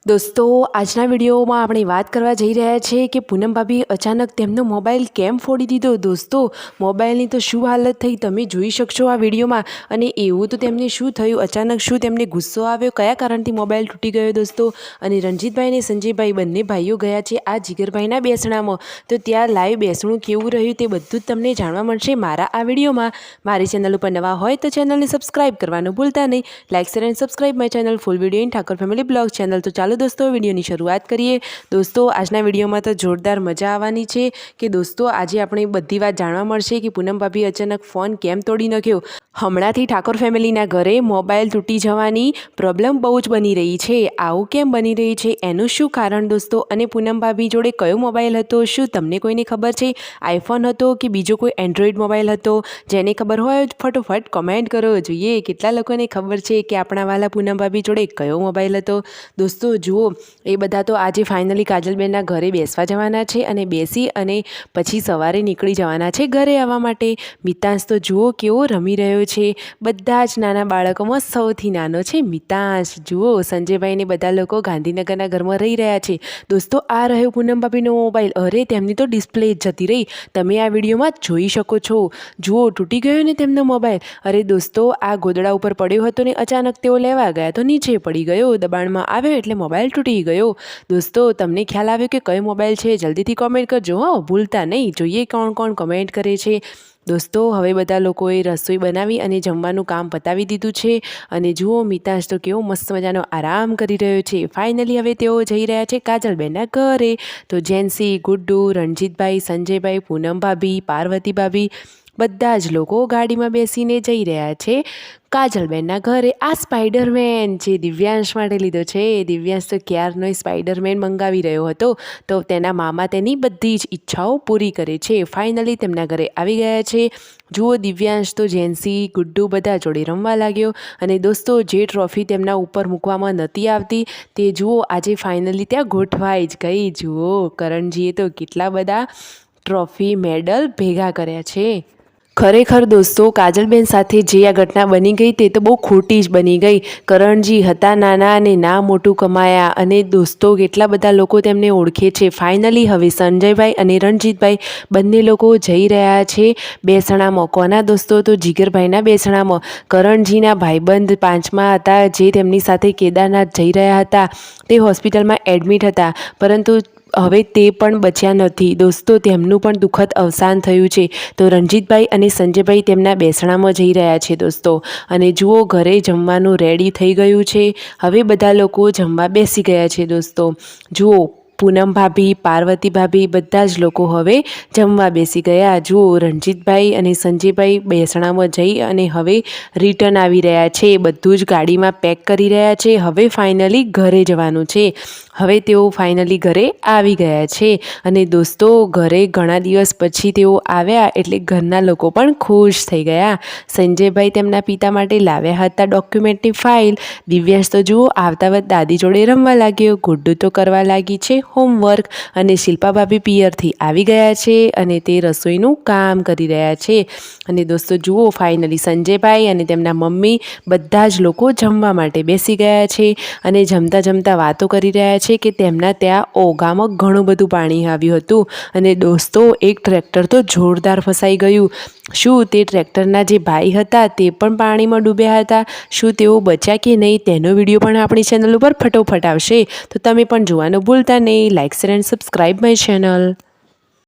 દોસ્તો આજના વિડીયોમાં આપણે વાત કરવા જઈ રહ્યા છીએ કે પૂનમ ભાભી અચાનક તેમનો મોબાઈલ કેમ ફોડી દીધો। દોસ્તો મોબાઈલની તો શું હાલત થઈ તમે જોઈ શકશો આ વિડીયોમાં। અને એવું તો તેમને શું થયું, અચાનક શું તેમને ગુસ્સો આવ્યો, કયા કારણથી મોબાઈલ તૂટી ગયો દોસ્તો। અને રણજીતભાઈ અને સંજયભાઈ બંને ભાઈઓ ગયા છે આ જીગરભાઈના બેસણામાં, તો ત્યાં લાઈવ બેસણું કેવું રહ્યું તે બધું જ તમને જાણવા મળશે મારા આ વિડીયોમાં। મારી ચેનલ ઉપર નવા હોય તો ચેનલને સબસ્ક્રાઈબ કરવાનું ભૂલતા નહીં। Like share and subscribe my channel full video in Thakor family blog channel. તો ચાલો दोस्तों वीडियो की शुरुआत करिए। दोस्तों आजना वीडियो में तो जोरदार मजा आवानी छे कि दोस्तों आज आपणे बधी बात जाणवा मळशे कि पूनम भाभी अचानक फोन केम तोड़ी नाख्यो। हमणांथी ठाकोर फेमिलीना घरे मोबाइल तूटी जवानी प्रॉब्लम बहु ज बनी रही छे। आवुं केम बनी रही छे एनुं शुं कारण दोस्तों, अने पूनम भाभी जोड़े कयो मोबाइल हतो, शुं तमने कोईने खबर छे आईफोन हतो कि बीजो कोई एंड्रॉइड मोबाइल हतो? जेने खबर होय फटोफट कमेंट करो, जोईए केटला लोकोने खबर छे कि आपणा वाला पूनम भाभी जोड़े कयो मोबाइल हतो। दोस्तों जुओ ए बधा तो आज फाइनली काजलबेनना घरे बेसवा जवाना छे अने बेसी अने पछी सवारे निकળી जवाना छे घरे आववा माटे। मितांश तो जुओ केवो रमी रह्यो छे, बधा ज नाना बाळकोमां सौथी नानो छे मितांश। जुओ संजयभाई ने बधा लोको गांधीनगरना घरमां रही रह्या छे। दोस्तों आ रह्यो पूनम भाभीनो मोबाइल, अरे तेमनी तो डिस्प्ले ज जती रही, तमे आ विडियोमां जोई शको छो। जुओ तूटी गयो ने तेमनो मोबाइल। अरे दोस्तों आ गोदड़ा उपर पड्यो हतो ने अचानक तेओ लेवा गया तो नीचे पड़ी गयो, दबाणमां આવ્યો એટલે મોબાઈલ તૂટી ગયો। દોસ્તો તમને ખ્યાલ આવ્યો કે કયો મોબાઈલ છે? જલ્દીથી કોમેન્ટ કરજો હો, ભૂલતા નહીં। જોઈએ કોણ કોણ કમેન્ટ કરે છે। દોસ્તો હવે બધા લોકોએ રસોઈ બનાવી અને જમવાનું કામ પતાવી દીધું છે અને જુઓ મિતાંશ તો કેવો મસ્ત મજાનો આરામ કરી રહ્યો છે। ફાઇનલી હવે તેઓ જઈ રહ્યા છે કાજલબેનના ઘરે। તો જેન્સી, ગુડ્ડુ, રણજીતભાઈ, સંજયભાઈ, પૂનમ ભાભી, પાર્વતી ભાભી બધા જ લોકો ગાડીમાં બેસીને જઈ રહ્યા છે કાજલબેનના ઘરે। આ સ્પાઈડરમેન જે દિવ્યાંશ માટે લીધો છે, દિવ્યાંશ તો ક્યારનો સ્પાઈડરમેન મંગાવી રહ્યો હતો, તો તેના મામા તેની બધી જ ઈચ્છાઓ પૂરી કરે છે। ફાઇનલી તેમના ઘરે આવી ગયા છે। જુઓ દિવ્યાંશ તો જેન્સી, ગુડ્ડુ બધા જોડે રમવા લાગ્યો અને દોસ્તો જે ટ્રોફી તેમના ઉપર મૂકવામાં નહોતી આવતી તે જુઓ આજે ફાઇનલી ત્યાં ગોઠવાઈ જ ગઈ। જુઓ કરણજીએ તો કેટલા બધા ટ્રોફી મેડલ ભેગા કર્યા છે। ખરેખર દોસ્તો કાજલબેન સાથે જે આ ઘટના બની ગઈ તે તો બહુ ખોટી જ બની ગઈ। કરણજી હતા નાના અને ના મોટું કમાયા અને દોસ્તો કેટલા બધા લોકો તેમને ઓળખે છે। ફાઇનલી હવે સંજયભાઈ અને રણજીતભાઈ બંને લોકો જઈ રહ્યા છે બેસણામાં। કોના દોસ્તો? તો જીગરભાઈના બેસણામાં। કરણજીના ભાઈબંધ પાંચમા હતા જે તેમની સાથે કેદારનાથ જઈ રહ્યા હતા, તે હોસ્પિટલમાં એડમિટ હતા, પરંતુ હવે તે પણ બચ્યા નથી દોસ્તો, તેમનું પણ દુઃખદ અવસાન થયું છે। તો રણજીતભાઈ અને સંજયભાઈ તેમના બેસણામાં જઈ રહ્યા છે દોસ્તો। અને જુઓ ઘરે જમવાનું રેડી થઈ ગયું છે, હવે બધા લોકો જમવા બેસી ગયા છે દોસ્તો। જુઓ પૂનમ ભાભી, પાર્વતી ભાભી બધા જ લોકો હવે જમવા બેસી ગયા। જુઓ રણજીતભાઈ અને સંજયભાઈ બેસણામાં જઈ અને હવે રિટર્ન આવી રહ્યા છે, બધું જ ગાડીમાં પેક કરી રહ્યા છે। હવે ફાઇનલી ઘરે જવાનું છે, હવે તેઓ ફાઇનલી ઘરે આવી ગયા છે। અને દોસ્તો ઘરે ઘણા દિવસ પછી તેઓ આવ્યા એટલે ઘરના લોકો પણ ખુશ થઈ ગયા। સંજયભાઈ તેમના પિતા માટે લાવ્યા હતા ડોક્યુમેન્ટની ફાઇલ। દિવ્યાંશ તો જુઓ આવતા વખત દાદી જોડે રમવા લાગ્યો, ગુડ્ડુ તો કરવા લાગી છે હોમવર્ક અને શિલ્પા ભાભી પિયરથી આવી ગયા છે અને તે રસોઈનું કામ કરી રહ્યા છે। અને દોસ્તો જુઓ ફાઇનલી સંજયભાઈ અને તેમના મમ્મી બધા જ લોકો જમવા માટે બેસી ગયા છે અને જમતા જમતા વાતો કરી રહ્યા છે કે તેમના ત્યાં ઓગામાં ઘણું બધું પાણી આવ્યું હતું અને દોસ્તો એક ટ્રેક્ટર તો જોરદાર ફસાઈ ગયું। શું તે ટ્રેક્ટરના જે ભાઈ હતા તે પણ પાણીમાં ડૂબ્યા હતા? શું તેઓ બચ્યા કે નહીં તેનો વિડીયો પણ આપણી ચેનલ ઉપર ફટોફટ આવશે, તો તમે પણ જોવાનું ભૂલતા નહીં। Like share and subscribe my channel.